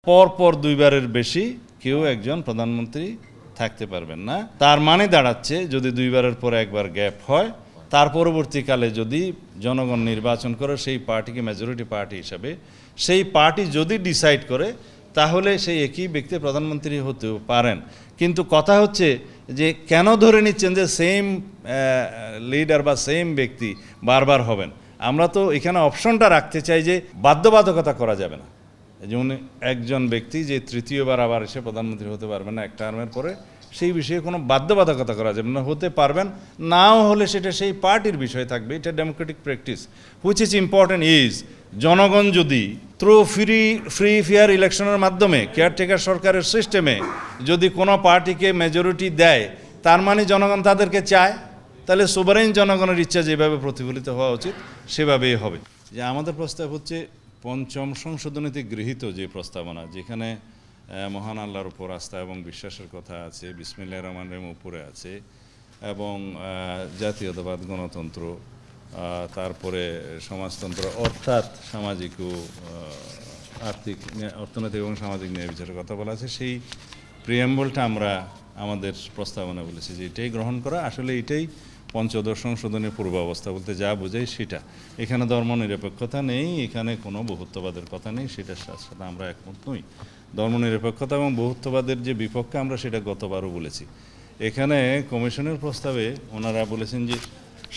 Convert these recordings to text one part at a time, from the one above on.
পরপর দুইবারের বেশি কেউ একজন প্রধানমন্ত্রী থাকতে পারবেন না। তার মানে দাঁড়াচ্ছে যদি দুইবারের পরে একবার গ্যাপ হয়, তার পরবর্তীকালে যদি জনগণ নির্বাচন করে সেই পার্টিকে মেজরিটি পার্টি হিসাবে, সেই পার্টি যদি ডিসাইড করে তাহলে সেই একই ব্যক্তি প্রধানমন্ত্রী হতেও পারেন। কিন্তু কথা হচ্ছে যে কেন ধরে নিচ্ছেন যে সেম লিডার বা সেম ব্যক্তি বারবার হবেন? আমরা তো এখানে অপশনটা রাখতে চাই যে বাধ্যবাধকতা করা যাবে না। যেমন একজন ব্যক্তি যে তৃতীয়বার আবার এসে প্রধানমন্ত্রী হতে পারবেন না এক টার্মের পরে, সেই বিষয়ে কোনো বাধ্যবাধকতা করা যাবে না। হতে পারবেন, নাও হলে সেটা সেই পার্টির বিষয় থাকবে। এটা Democratic practice. Which is important is জনগণ যদি থ্রু ফ্রি ফেয়ার ইলেকশনের মাধ্যমে কেয়ারটেকার সরকারের সিস্টেমে যদি কোনো পার্টিকে মেজরিটি দেয়, তার মানে জনগণ তাদেরকে চায়, তাহলে সোভারেন জনগণের ইচ্ছা যেভাবে প্রতিফলিত হওয়া উচিত সেভাবেই হবে। যে আমাদের প্রস্তাব হচ্ছে পঞ্চম সংশোধনীতে গৃহীত যে প্রস্তাবনা, যেখানে মহান আল্লাহর উপর আস্থা এবং বিশ্বাসের কথা আছে, বিসমিল্লাহির রহমানির রহিম উপরে আছে, এবং জাতীয়তাবাদ, গণতন্ত্র, তারপরে সমাজতন্ত্র অর্থাৎ সামাজিক ও আর্থিক, অর্থনৈতিক এবং সামাজিক ন্যায় বিচারের কথা বলা আছে। সেই প্রিয়াম্বলটা আমরা আমাদের প্রস্তাবনা বলেছি যে এটাই গ্রহণ করা। আসলে এটাই পঞ্চদশ সংশোধনের পূর্বাবস্থা বলতে যা বোঝায় সেটা। এখানে ধর্মনিরপেক্ষতা নেই, এখানে কোনো বহুত্ববাদের কথা নেই, সেটার সাথে আমরা একমত নই। ধর্মনিরপেক্ষতা এবং বহুত্ববাদের যে বিপক্ষে আমরা সেটা গতবারও বলেছি। এখানে কমিশনের প্রস্তাবে ওনারা বলেছেন যে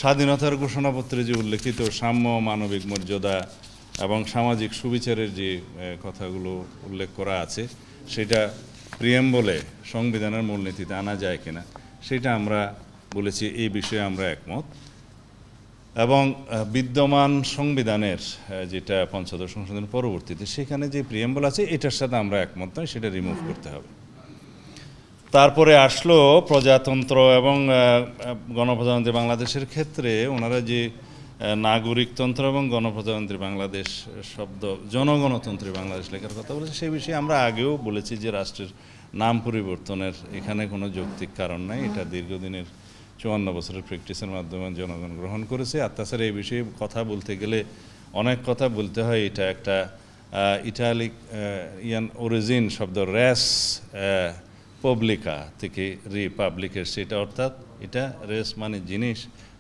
স্বাধীনতার ঘোষণাপত্রে যে উল্লেখিত সাম্য, মানবিক মর্যাদা এবং সামাজিক সুবিচারের যে কথাগুলো উল্লেখ করা আছে সেটা প্রিয়াম্বলে সংবিধানের মূলনীতিতে আনা যায় কিনা সেটা আমরা বলেছি। এই বিষয়ে আমরা একমত। এবং বিদ্যমান সংবিধানের যেটা পঞ্চদশ সংশোধনের পরবর্তীতে সেখানে যে প্রিয়াম্বল আছে এটার সাথে আমরা একমত নয়, সেটা রিমুভ করতে হবে। তারপরে আসলো প্রজাতন্ত্র এবং গণপ্রজাতন্ত্রী বাংলাদেশের ক্ষেত্রে ওনারা যে নাগরিকতন্ত্র এবং গণপ্রজাতন্ত্রী বাংলাদেশ শব্দ জনগণতন্ত্রী বাংলাদেশ লেখার কথা বলেছে, সেই বিষয়ে আমরা আগেও বলেছি যে রাষ্ট্রের নাম পরিবর্তনের এখানে কোনো যৌক্তিক কারণ নাই। এটা দীর্ঘদিনের 54 বছরের প্র্যাকটিসের মাধ্যমে জনগণ গ্রহণ করেছে। আর তাছাড়া এই বিষয়ে কথা বলতে গেলে অনেক কথা বলতে হয়। এটা একটা ইটালিক অরিজিন শব্দ রেস পাবলিকা থেকে রিপাবলিকের, সেটা অর্থাৎ এটা রেস মানে জিনিস,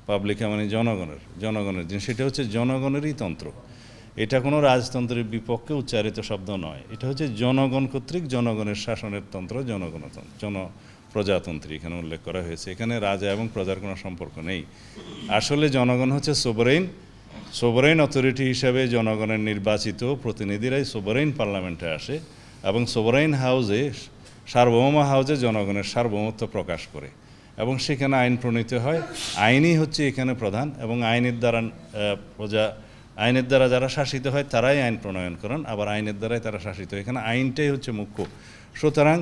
পাবলিকা মানে জনগণের জিনিস। সেটা হচ্ছে জনগণেরই তন্ত্র। এটা কোনো রাজতন্ত্রের বিপক্ষে উচ্চারিত শব্দ নয়। এটা হচ্ছে জনগণ কর্তৃক জনগণের শাসনের তন্ত্র, প্রজাতন্ত্রী এখানে উল্লেখ করা হয়েছে। এখানে রাজা এবং প্রজার কোনো সম্পর্ক নেই। আসলে জনগণ হচ্ছে সোভারেইন অথরিটি হিসাবে জনগণের নির্বাচিত প্রতিনিধিরাই সোভারেইন পার্লামেন্টে আসে এবং সোভারেইন হাউসে, সার্বভৌম হাউসে জনগণের সার্বভৌমত্ব প্রকাশ করে এবং সেখানে আইন প্রণীত হয়। আইনই হচ্ছে এখানে প্রধান এবং আইনের দ্বারা যারা শাসিত হয় তারাই আইন প্রণয়ন করেন, আবার আইনের দ্বারাই তারা শাসিত হয়। এখানে আইনটাই হচ্ছে মুখ্য। সুতরাং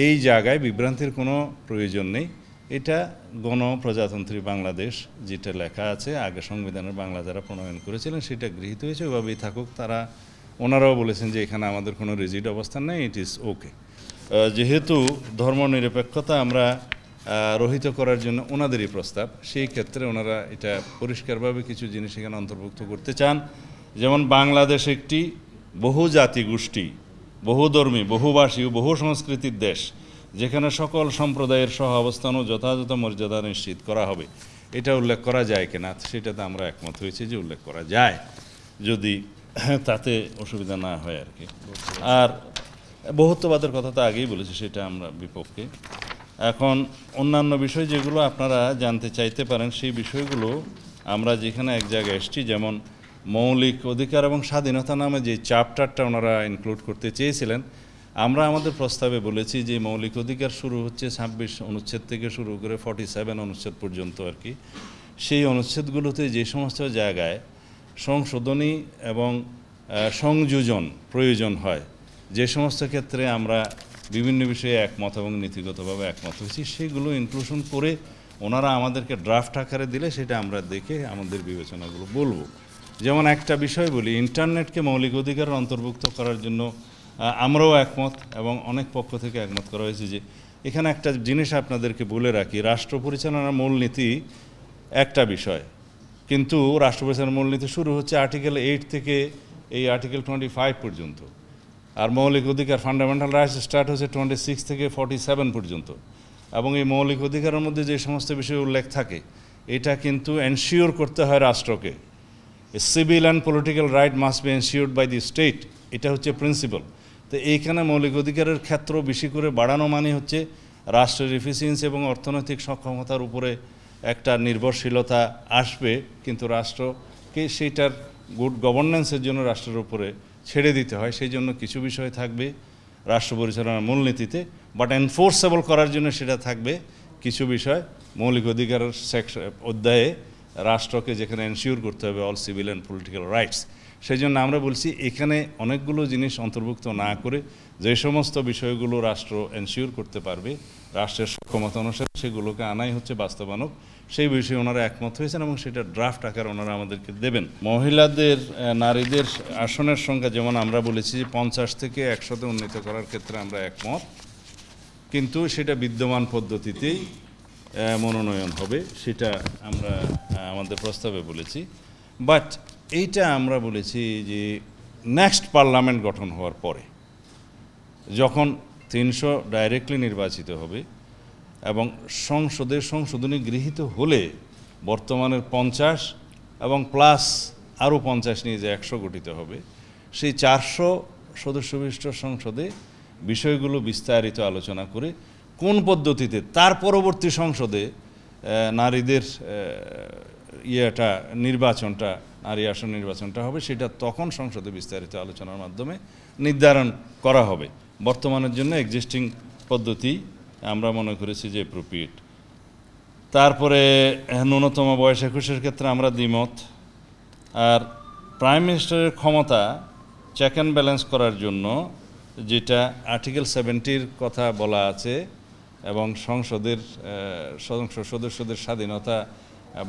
এই জায়গায় বিভ্রান্তির কোনো প্রয়োজন নেই। এটা গণপ্রজাতন্ত্রী বাংলাদেশ যেটা লেখা আছে আগে সংবিধানের বাংলা যারা প্রণয়ন করেছিলেন সেটা গৃহীত হয়েছে, ওইভাবেই থাকুক। ওনারাও বলেছেন যে এখানে আমাদের কোনো রিজিড অবস্থান নেই, ইট ইজ ওকে। যেহেতু ধর্মনিরপেক্ষতা আমরা রহিত করার জন্য ওনাদেরই প্রস্তাব, সেই ক্ষেত্রে ওনারা এটা পরিষ্কারভাবে কিছু জিনিস এখানে অন্তর্ভুক্ত করতে চান। যেমন বাংলাদেশ একটি বহু জাতি গোষ্ঠী, বহুধর্মী, বহুভাষী ও বহু সংস্কৃতির দেশ, যেখানে সকল সম্প্রদায়ের সহ অবস্থান ও যথাযথ মর্যাদা নিশ্চিত করা হবে। এটা উল্লেখ করা যায় কিনা সেটাতে আমরা একমত হয়েছি যে উল্লেখ করা যায়, যদি তাতে অসুবিধা না হয় আর কি। আর বহুত্ববাদের কথা তো আগেই বলেছি, সেটা আমরা বিপক্ষে। এখন অন্যান্য বিষয় যেগুলো আপনারা জানতে চাইতে পারেন সেই বিষয়গুলো আমরা যেখানে এক জায়গায় এসেছি, যেমন মৌলিক অধিকার এবং স্বাধীনতা নামে যে চ্যাপ্টারটা ওনারা ইনক্লুড করতে চেয়েছিলেন, আমরা আমাদের প্রস্তাবে বলেছি যে মৌলিক অধিকার শুরু হচ্ছে 26 অনুচ্ছেদ থেকে শুরু করে 47 অনুচ্ছেদ পর্যন্ত আর কি। সেই অনুচ্ছেদগুলোতে যে সমস্ত জায়গায় সংশোধনী এবং সংযোজন প্রয়োজন হয়, যে সমস্ত ক্ষেত্রে আমরা বিভিন্ন বিষয়ে একমত এবং নীতিগতভাবে একমত হয়েছি, সেগুলো ইনক্লুশন করে ওনারা আমাদেরকে ড্রাফট আকারে দিলে সেটা আমরা দেখে আমাদের বিবেচনাগুলো বলবো। যেমন একটা বিষয় বলি, ইন্টারনেটকে মৌলিক অধিকারের অন্তর্ভুক্ত করার জন্য আমরাও একমত এবং অনেক পক্ষ থেকে একমত করা হয়েছে। যে এখানে একটা জিনিস আপনাদেরকে বলে রাখি, রাষ্ট্র পরিচালনার মূলনীতি একটা বিষয়, কিন্তু রাষ্ট্র পরিচালনার মূলনীতি শুরু হচ্ছে আর্টিকেল 8 থেকে এই আর্টিকেল 25 পর্যন্ত। আর মৌলিক অধিকার ফান্ডামেন্টাল রাইটস স্টার্ট হচ্ছে 26 থেকে 47 পর্যন্ত, এবং এই মৌলিক অধিকারের মধ্যে যে সমস্ত বিষয় উল্লেখ থাকে এটা কিন্তু এনশিওর করতে হয় রাষ্ট্রকে। Civil and political right must be ensured by the state, এটা হচ্ছে প্রিন্সিপাল। তো এইখানে মৌলিক অধিকারের ক্ষেত্র বেশি করে বাড়ানো মানে হচ্ছে রাষ্ট্রের এফিসিয়েন্সি এবং অর্থনৈতিক সক্ষমতার উপরে একটা নির্ভরশীলতা আসবে, কিন্তু রাষ্ট্রকে সেইটার গুড গভর্নেন্সের জন্য রাষ্ট্রের উপরে ছেড়ে দিতে হয়। সেই জন্য কিছু বিষয় থাকবে রাষ্ট্র পরিচালনার মূলনীতিতে, বাট এনফোর্সেবল করার জন্য সেটা থাকবে কিছু বিষয় মৌলিক অধিকারের অধ্যায়ে রাষ্ট্রকে যেখানে এনশিওর করতে হবে all civil and political rights. সেই জন্য আমরা বলছি এখানে অনেকগুলো জিনিস অন্তর্ভুক্ত না করে যে সমস্ত বিষয়গুলো রাষ্ট্র এনশিওর করতে পারবে রাষ্ট্রের সক্ষমতা অনুসারে সেগুলোকে আনাই হচ্ছে বাস্তবায়ন। সেই বিষয়ে ওনারা একমত হয়েছেন এবং সেটা ড্রাফট আকার ওনারা আমাদেরকে দেবেন। মহিলাদের নারীদের আসনের সংখ্যা যেমন আমরা বলেছি 50 থেকে 100-তে উন্নীত করার ক্ষেত্রে আমরা একমত, কিন্তু সেটা বিদ্যমান পদ্ধতিতেই মনোনয়ন হবে, সেটা আমরা আমাদের প্রস্তাবে বলেছি। বাট এইটা আমরা বলেছি যে নেক্সট পার্লামেন্ট গঠন হওয়ার পরে যখন 300 ডাইরেক্টলি নির্বাচিত হবে এবং সংসদের সংশোধনী গৃহীত হলে বর্তমানের 50 এবং প্লাস আরও 50 নিয়ে যে 100 গঠিত হবে, সেই 400 সদস্যবিশিষ্ট সংসদে বিষয়গুলো বিস্তারিত আলোচনা করে কোন পদ্ধতিতে তার পরবর্তী সংসদে নারীদের নির্বাচনটা নারী আসন নির্বাচনটা হবে, সেটা তখন সংসদে বিস্তারিত আলোচনার মাধ্যমে নির্ধারণ করা হবে। বর্তমানের জন্য এক্সিস্টিং পদ্ধতি আমরা মনে করেছি যে অ্যাপ্রোপ্রিয়েট। তারপরে ন্যূনতম বয়স 21-এর ক্ষেত্রে আমরা দ্বিমত। আর প্রাইম মিনিস্টারের ক্ষমতা চেক অ্যান্ড ব্যালেন্স করার জন্য যেটা আর্টিকেল 70-র কথা বলা আছে এবং সংসদের সংসদ সদস্যদের স্বাধীনতা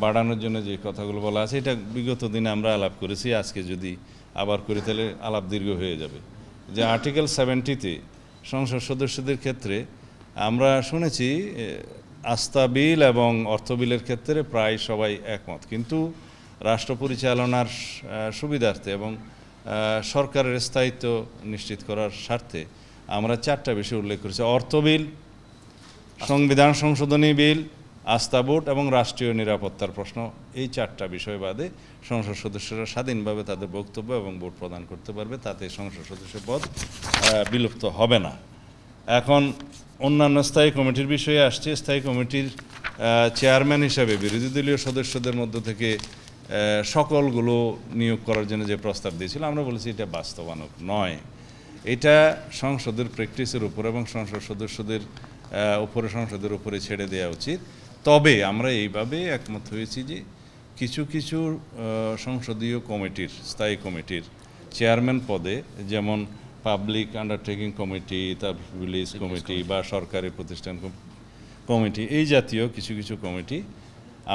বাড়ানোর জন্য যে কথাগুলো বলা আছে, এটা বিগত দিনে আমরা আলাপ করেছি, আজকে যদি আবার করি তাহলে আলাপ দীর্ঘ হয়ে যাবে। যে আর্টিকেল 70-তে সংসদ সদস্যদের ক্ষেত্রে আমরা শুনেছি আস্থা বিল এবং অর্থ বিলের ক্ষেত্রে প্রায় সবাই একমত, কিন্তু রাষ্ট্র পরিচালনার সুবিধার্থে এবং সরকারের স্থায়িত্ব নিশ্চিত করার স্বার্থে আমরা 4টা বিষয় উল্লেখ করেছি: অর্থ বিল, সংবিধান সংশোধনী বিল, আস্থা ভোট এবং রাষ্ট্রীয় নিরাপত্তার প্রশ্ন। এই 4টা বিষয় বাদে সংসদ সদস্যরা স্বাধীনভাবে তাদের বক্তব্য এবং ভোট প্রদান করতে পারবে, তাতে সংসদ সদস্য পদ বিলুপ্ত হবে না। এখন অন্যান্য স্থায়ী কমিটির বিষয়ে আসছে। স্থায়ী কমিটির চেয়ারম্যান হিসাবে বিরোধী দলীয় সদস্যদের মধ্য থেকে সকলগুলো নিয়োগ করার জন্য যে প্রস্তাব দিয়েছিল, আমরা বলেছি এটা বাস্তবায়ন নয়, এটা সংসদের প্র্যাকটিসের উপর এবং সংসদ সদস্যদের উপরে সংসদের উপরে ছেড়ে দেওয়া উচিত। তবে আমরা এইভাবে একমত হয়েছি যে কিছু কিছু সংসদীয় কমিটির স্থায়ী কমিটির চেয়ারম্যান পদে, যেমন পাবলিক আন্ডারটেকিং কমিটি, তারপর ভিলেজ কমিটি বা সরকারি প্রতিষ্ঠান কমিটি, এই জাতীয় কিছু কিছু কমিটি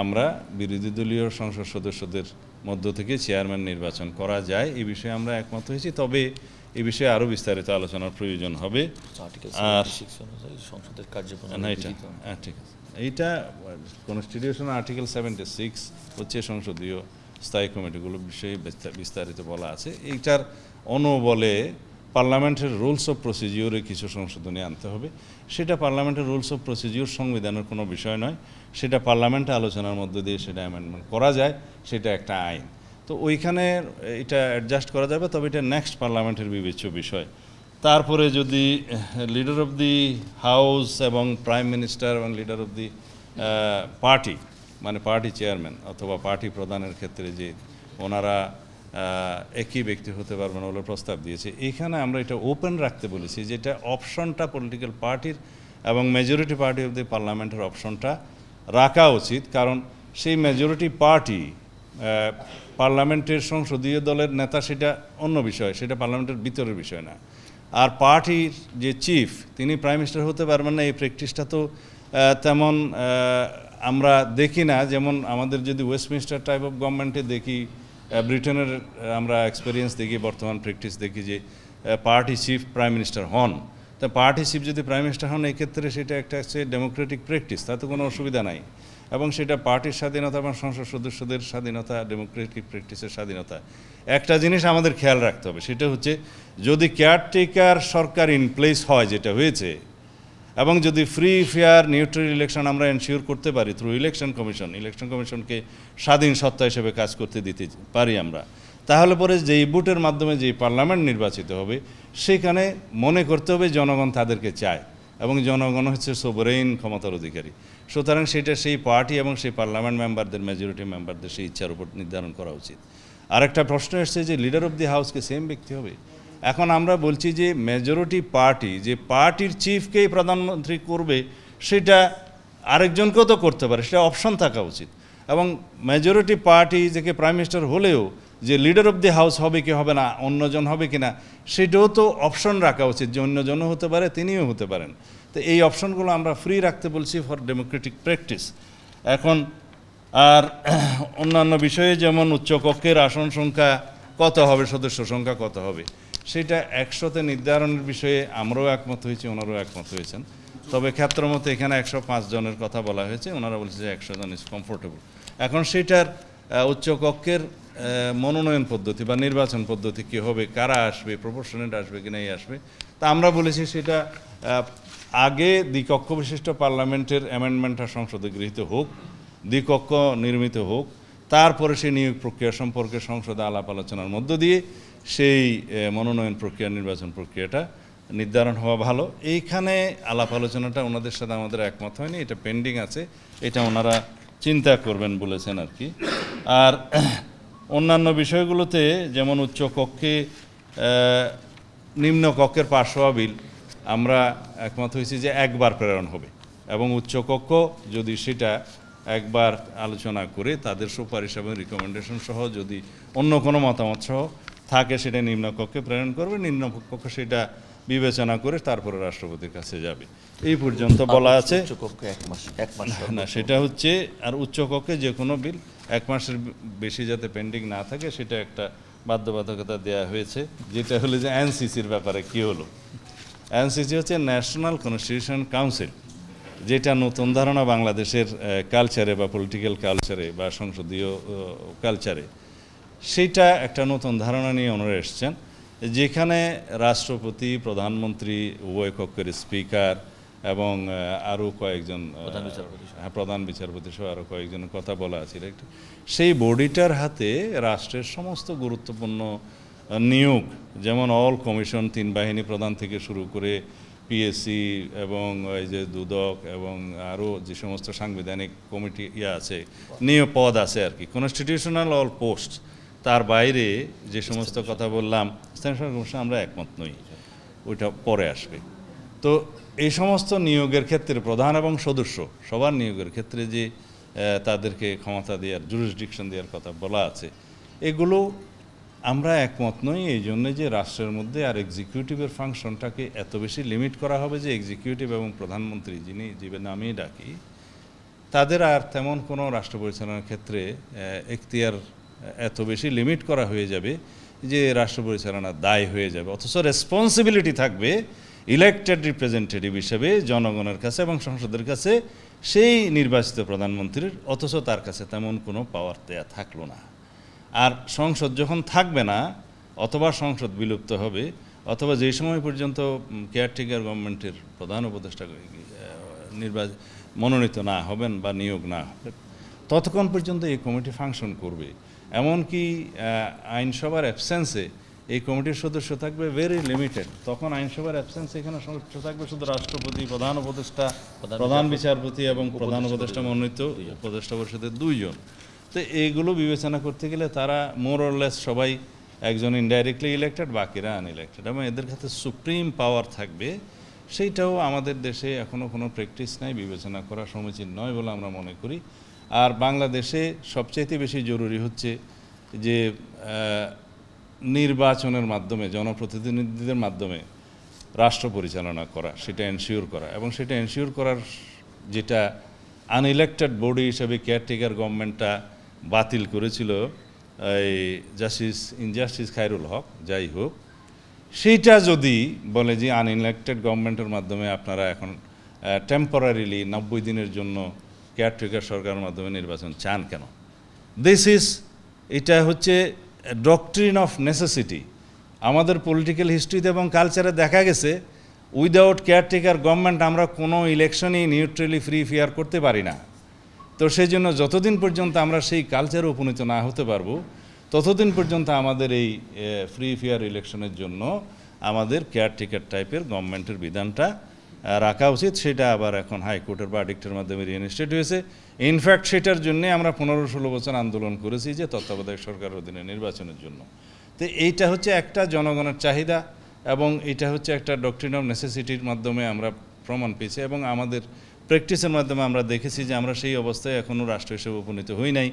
আমরা বিরোধী দলীয় সংসদ সদস্যদের মধ্য থেকে চেয়ারম্যান নির্বাচন করা যায়, এই বিষয়ে আমরা একমত হয়েছি। তবে এই বিষয়ে আরও বিস্তারিত আলোচনার প্রয়োজন হবে। আর সংসদের কার্যক্রম ঠিক আছে, এইটা কনস্টিটিউশন আর্টিকেল 76 হচ্ছে সংসদীয় স্থায়ী কমিটিগুলো বিষয়ে বিস্তারিত বলা আছে। এইটার অনুবলে পার্লামেন্টের রুলস অফ প্রসিজিওরে কিছু সংশোধনী আনতে হবে। সেটা পার্লামেন্টের রুলস অফ প্রসিজিওর সংবিধানের কোনো বিষয় নয়, সেটা পার্লামেন্টে আলোচনার মধ্যে দিয়ে সেটা অ্যামেন্ডমেন্ট করা যায়, সেটা একটা আইন। তো ওইখানে এটা অ্যাডজাস্ট করা যাবে, তবে এটা নেক্সট পার্লামেন্টের বিবেচ্য বিষয়। তারপরে যদি লিডার অফ দি হাউস এবং প্রাইম মিনিস্টার এবং লিডার অফ দি পার্টি, মানে পার্টি চেয়ারম্যান অথবা পার্টি প্রধানের ক্ষেত্রে যে ওনারা একই ব্যক্তি হতে পারবেন বলে প্রস্তাব দিয়েছে, এইখানে আমরা এটা ওপেন রাখতে বলেছি, যেটা অপশনটা পলিটিক্যাল পার্টির এবং মেজরিটি পার্টি অফ দি পার্লামেন্টের অপশনটা রাখা উচিত। কারণ সেই মেজরিটি পার্টি পার্লামেন্টের সংসদীয় দলের নেতা, সেটা অন্য বিষয়, সেটা পার্লামেন্টের ভিতরের বিষয় না। আর পার্টির যে চিফ, তিনি প্রাইম মিনিস্টার হতে পারবেন না, এই প্র্যাকটিসটা তো তেমন আমরা দেখি না। যেমন আমাদের যদি ওয়েস্টমিনিস্টার টাইপ অফ গভর্নমেন্টে দেখি, ব্রিটেনের আমরা এক্সপিরিয়েন্স দেখি, বর্তমান প্র্যাকটিস দেখি যে পার্টি চিফ প্রাইম মিনিস্টার হন। তা পার্টি চিফ যদি প্রাইম মিনিস্টার হন, এই ক্ষেত্রে সেটা একটা হচ্ছে ডেমোক্রেটিক প্র্যাকটিস, তাতে কোনো অসুবিধা নাই। এবং সেটা পার্টির স্বাধীনতা এবং সংসদ সদস্যদের স্বাধীনতা, ডেমোক্রেটিক প্র্যাকটিসের স্বাধীনতা। একটা জিনিস আমাদের খেয়াল রাখতে হবে, সেটা হচ্ছে যদি কেয়ারটেকার সরকার ইন প্লেস হয়, যেটা হয়েছে, এবং যদি ফ্রি ফেয়ার নিউট্রাল ইলেকশন আমরা এনশিওর করতে পারি থ্রু ইলেকশন কমিশনকে স্বাধীন সত্তা হিসেবে কাজ করতে দিতে পারি আমরা, তাহলে পরে যেই ভোটের মাধ্যমে যেই পার্লামেন্ট নির্বাচিত হবে সেখানে মনে করতে হবে জনগণ তাদেরকে চায় এবং জনগণ হচ্ছে সোভারেইন ক্ষমতার অধিকারী। সুতরাং সেটা সেই পার্টি এবং সেই পার্লামেন্ট মেম্বারদের, মেজরিটি মেম্বারদের সেই ইচ্ছার উপর নির্ধারণ করা উচিত। আরেকটা প্রশ্ন এসছে যে লিডার অফ দি হাউসকে সেম ব্যক্তি হবে। এখন আমরা বলছি যে মেজরিটি পার্টি, যে পার্টির চিফকেই প্রধানমন্ত্রী করবে, সেটা আরেকজনকেও তো করতে পারে, সেটা অপশন থাকা উচিত। এবং মেজরিটি পার্টি থেকে প্রাইম মিনিস্টার হলেও যে লিডার অফ দি হাউস হবে কি হবে না, অন্যজন হবে কি না, সেটাও তো অপশন রাখা উচিত যে অন্যজনও হতে পারে, তিনিও হতে পারেন। তো এই অপশনগুলো আমরা ফ্রি রাখতে বলছি ফর ডেমোক্রেটিক প্র্যাকটিস। এখন আর অন্যান্য বিষয়ে যেমন উচ্চকক্ষের আসন সংখ্যা কত হবে, সদস্য সংখ্যা কত হবে, সেটা 100তে নির্ধারণের বিষয়ে আমরাও একমত হয়েছি, ওনারাও একমত হয়েছেন। তবে ক্ষেত্রমতে এখানে 105 জনের কথা বলা হয়েছে, ওনারা বলছে যে 100 জন ইজ কমফোর্টেবল। এখন সেটার উচ্চকক্ষের মনোনয়ন পদ্ধতি বা নির্বাচন পদ্ধতি কী হবে, কারা আসবে, প্রপোর্শনেট আসবে কি না আসবে, তা আমরা বলেছি সেটা আগে দ্বিকক্ষ বিশিষ্ট পার্লামেন্টের অ্যামেন্ডমেন্টটা সংসদে গৃহীত হোক, দ্বিকক্ষ নির্মিত হোক, তারপরে সেই নিয়োগ প্রক্রিয়া সম্পর্কে সংসদে আলাপ আলোচনার মধ্য দিয়ে সেই মনোনয়ন প্রক্রিয়া, নির্বাচন প্রক্রিয়াটা নির্ধারণ হওয়া ভালো। এইখানে আলাপ আলোচনাটা ওনাদের সাথে আমাদের একমত হয়নি, এটা পেন্ডিং আছে, এটা ওনারা চিন্তা করবেন বলেছেন আর কি। আর অন্যান্য বিষয়গুলোতে যেমন উচ্চকক্ষে নিম্নকক্ষের পাশ হওয়া বিল আমরা একমত হয়েছি যে একবার প্রেরণ হবে, এবং উচ্চকক্ষ যদি সেটা একবার আলোচনা করে তাদের সুপারিশ এবং রিকমেন্ডেশন সহ যদি অন্য কোনো মতামত সহ থাকে সেটা নিম্নকক্ষে প্রেরণ করবে, নিম্নকক্ষ সেটা বিবেচনা করে তারপরে রাষ্ট্রপতির কাছে যাবে। এই পর্যন্ত বলা আছে। না, সেটা হচ্ছে, আর উচ্চকক্ষে যে কোনো বিল 1 মাসের বেশি যাতে পেন্ডিং না থাকে সেটা একটা বাধ্যবাধকতা দেওয়া হয়েছে। যেটা হলো যে এনসিসির ব্যাপারে কি হলো, এনসিসি হচ্ছে ন্যাশনাল কনস্টিটিউশন কাউন্সিল, যেটা নতুন ধারণা বাংলাদেশের কালচারে বা পলিটিক্যাল কালচারে বা সংসদীয় কালচারে, সেইটা একটা নতুন ধারণা নিয়ে ওনারা এসছেন, যেখানে রাষ্ট্রপতি, প্রধানমন্ত্রী, উভয় কক্ষের স্পিকার এবং আরও কয়েকজন প্রধান বিচারপতি সহ আরও কয়েকজনের কথা বলা আছে। সেই বডিটার হাতে রাষ্ট্রের সমস্ত গুরুত্বপূর্ণ নিয়োগ, যেমন অল কমিশন, 3 বাহিনী প্রধান থেকে শুরু করে পিএসসি এবং এই যে দুদক এবং আরও যে সমস্ত সাংবিধানিক কমিটি আছে, নিয়োগ পদ আছে আর কি, কনস্টিটিউশনাল অল পোস্ট, তার বাইরে যে সমস্ত কথা বললাম স্থানীয় সরকার কমিশন আমরা একমত নই, ওইটা পরে আসবে। তো এই সমস্ত নিয়োগের ক্ষেত্রে প্রধান এবং সদস্য সবার নিয়োগের ক্ষেত্রে যে তাদেরকে ক্ষমতা দেওয়ার, জুরিসডিকশন দেওয়ার কথা বলা আছে, এগুলো আমরা একমত নই। এই জন্য যে রাষ্ট্রের মধ্যে আর এক্সিকিউটিভের ফাংশনটাকে এত বেশি লিমিট করা হবে যে এক্সিকিউটিভ এবং প্রধানমন্ত্রী, যিনি যে নামেই ডাকি, তাদের আর তেমন কোনো রাষ্ট্র পরিচালনার ক্ষেত্রে এখতিয়ার এত বেশি লিমিট করা হয়ে যাবে যে রাষ্ট্র পরিচালনার দায় হয়ে যাবে, অথচ রেসপন্সিবিলিটি থাকবে ইলেক্টেড রিপ্রেজেন্টেটিভ হিসেবে জনগণের কাছে এবং সংসদের কাছে সেই নির্বাচিত প্রধানমন্ত্রীর, অথচ তার কাছে তেমন কোনো পাওয়ার দেয়া থাকলো না। আর সংসদ যখন থাকবে না, অথবা সংসদ বিলুপ্ত হবে, অথবা যেই সময় পর্যন্ত কেয়ারটেকার গভর্নমেন্টের প্রধান উপদেষ্টা মনোনীত না হবেন বা নিয়োগ না হবেন, ততক্ষণ পর্যন্ত এই কমিটি ফাংশন করবে। এমনকি আইনসভার অ্যাবসেন্সে এই কমিটির সদস্য থাকবে ভেরি লিমিটেড। তখন আইনসভার অ্যাবসেন্সে এখানে সদস্য থাকবে শুধু রাষ্ট্রপতি, প্রধান উপদেষ্টা, প্রধান বিচারপতি এবং প্রধান উপদেষ্টা মনোনীত উপদেষ্টা পরিষদের 2 জন। তো এইগুলো বিবেচনা করতে গেলে তারা মোর অর লেস সবাই একজন ইনডাইরেক্টলি ইলেক্টেড, বাকিরা আনইলেক্টেড, এবং এদের কাছে সুপ্রিম পাওয়ার থাকবে। সেইটাও আমাদের দেশে এখনও কোনো প্র্যাকটিস নাই, বিবেচনা করা সমীচীন নয় বলে আমরা মনে করি। আর বাংলাদেশে সবচাইতে বেশি জরুরি হচ্ছে যে নির্বাচনের মাধ্যমে, জনপ্রতিনিধিদের মাধ্যমে রাষ্ট্র পরিচালনা করা, সেটা এনশিওর করা, এবং সেটা এনশিওর করার যেটা আনইলেক্টেড বডি হিসেবে কেয়ারটেকার গভর্নমেন্টটা বাতিল করেছিল এই জাস্টিস খায়রুল হক, যাই হোক, সেইটা যদি বলে যে আনইলেক্টেড গভর্নমেন্টের মাধ্যমে আপনারা এখন টেম্পোরারিলি 90 দিনের জন্য কেয়ারটেকার সরকারের মাধ্যমে নির্বাচন চান কেন? এটা হচ্ছে ডক্ট্রিন অফ নেসেসিটি। আমাদের পলিটিক্যাল হিস্ট্রিতে এবং কালচারে দেখা গেছে উইদাউট কেয়ারটেকার গভর্নমেন্ট আমরা কোনো ইলেকশনই নিউট্রালি ফ্রি ফেয়ার করতে পারি না। তো সেই জন্য যতদিন পর্যন্ত আমরা সেই কালচারে উপনীত না হতে পারবো ততদিন পর্যন্ত আমাদের এই ফ্রি ফেয়ার ইলেকশনের জন্য আমাদের কেয়ারটেকার টাইপের গভর্নমেন্টের বিধানটা রাখা উচিত। সেটা আবার এখন হাইকোর্টের ভার্ডিক্টের মাধ্যমে রিইনস্টেট হয়েছে। ইনফ্যাক্ট সেটার জন্যে আমরা 15-16 বছর আন্দোলন করেছি যে তত্ত্বাবধায়ক সরকারের অধীনে নির্বাচনের জন্য। তো এইটা হচ্ছে একটা জনগণের চাহিদা এবং এটা হচ্ছে একটা ডক্ট্রিন অফ নেসেসিটির মাধ্যমে আমরা প্রমাণ পেয়েছি এবং আমাদের প্র্যাকটিসের মাধ্যমে আমরা দেখেছি যে আমরা সেই অবস্থায় এখনও রাষ্ট্র হিসেবে উপনীত হই নাই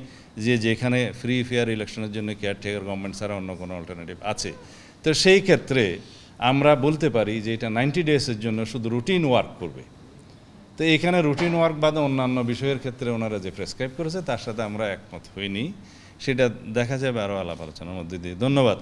যে যেখানে ফ্রি ফেয়ার ইলেকশনের জন্য কেয়ারটেকার গভর্নমেন্ট ছাড়া অন্য কোনো অল্টারনেটিভ আছে। তো সেই ক্ষেত্রে আমরা বলতে পারি যে এটা 90 ডেজের জন্য শুধু রুটিন ওয়ার্ক করবে। তো এখানে রুটিন ওয়ার্ক বাদে অন্যান্য বিষয়ের ক্ষেত্রে ওনারা যে প্রেসক্রাইব করেছে তার সাথে আমরা একমত হইনি। সেটা দেখা যাবে আরও আলাপ আলোচনার মধ্যে দিয়ে। ধন্যবাদ।